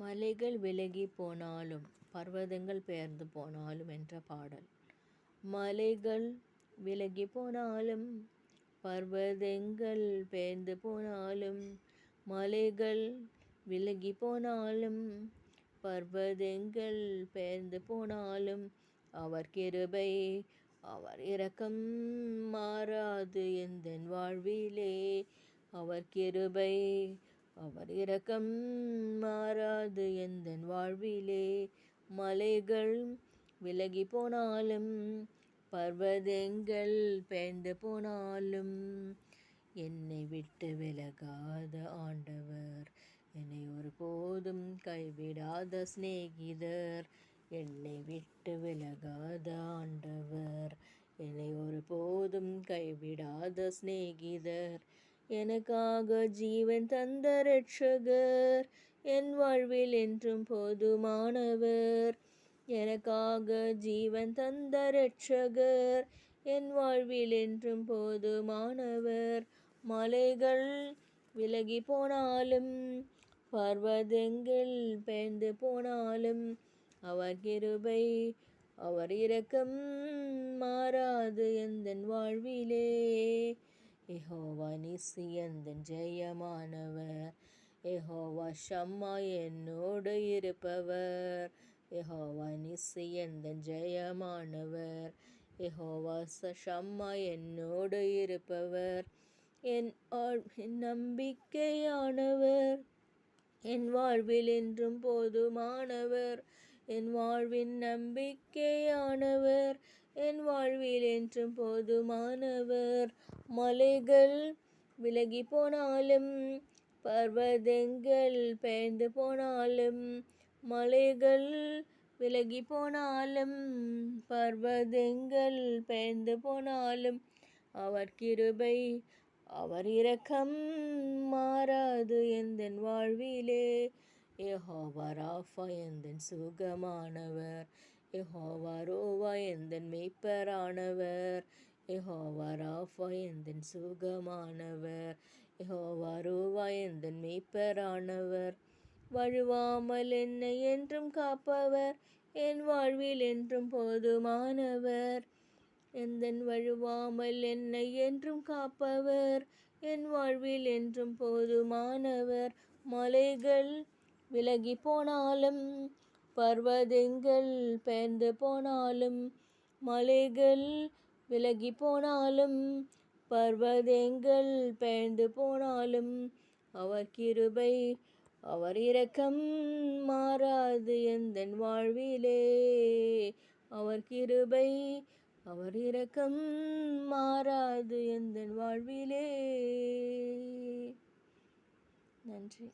மலைகள் விலகி போனாலும் பர்வதங்கள் பெயர்ந்து போனாலும் என்ற பாடல். மலைகள் விலகி போனாலும் பர்வதங்கள் பெயர்ந்து போனாலும், மலைகள் விலகி போனாலும் பர்வதங்கள் பெயர்ந்து போனாலும், அவர் கிருபை அவர் இரக்கம் மாறாது எந்தன் வாழ்விலே. அவர் கிருபை அவர் இரக்கம் மாறாது எந்தன் வாழ்விலே. மலைகள் விலகி போனாலும் பர்வதங்கள் பெயர்ந்து போனாலும், என்னை விட்டு விலகாத ஆண்டவர், என்னை ஒருபோதும் கைவிடாத சிநேகிதர். என்னை விட்டு விலகாத ஆண்டவர், என்னை ஒருபோதும் கைவிடாத சிநேகிதர். எனக்காக ஜீவன் தந்த இரட்சகர், என் வாழ்வில் என்றும் போதுமானவர். எனக்காக ஜீவன் தந்த இரட்சகர், என் வாழ்வில் என்றும் போதுமானவர். மலைகள் விலகி போனாலும் பர்வதங்கள் பெயர்ந்து போனாலும், அவர் கிருபை அவர் இரக்கம் மாறாது எந்தன் வாழ்விலே. யெகோவா நிசி எந்தன் ஜெயமானவர், யெகோவா ஷம்மா என்னோடு இருப்பவர். யெகோவா நிசி எந்தன் ஜெயமானவர், யெகோவா ஷம்மா என்னோடு இருப்பவர். என் நம்பிக்கையானவர், என் வாழ்வில் என்றும் போதுமானவர். என் வாழ்வின் நம்பிக்கையானவர், என் வாழ்வில் என்றும் போதுமானவர். மலைகள் விலகி போனாலும் பர்வதங்கள் பெயர்ந்து போனாலும், மலைகள் விலகி போனாலும் பர்வதங்கள் பெயர்ந்து போனாலும், அவர் கிருபை அவர் இரக்கம் மாறாது எந்தன் வாழ்விலே. யெகோவா ராஃபா எந்தன் சுகமானவர், யெகோவா ரோவா எந்தன் மேய்ப்பரானவர். யெகோவா ராஃபா எந்தன் சுகமானவர், யெகோவா ரோவா எந்தன் மேய்ப்பரானவர். வழுவாமல் என்னை என்றும் காப்பவர், என் வாழ்வில் என்றும் போதுமானவர். எந்தன் வழுவாமல் என்னை என்றும் காப்பவர், என் வாழ்வில் என்றும் போதுமானவர். மலைகள் விலகி போனாலும் பர்வதங்கள் பெயர்ந்து போனாலும், மலைகள் விலகி போனாலும் பர்வதங்கள் பெயர்ந்து போனாலும், அவர் கிருபை அவர் இரக்கம் மாறாது எந்தன் வாழ்விலே. அவர் கிருபை அவர் இரக்கம் மாறாது எந்தன் வாழ்விலே. நன்றி.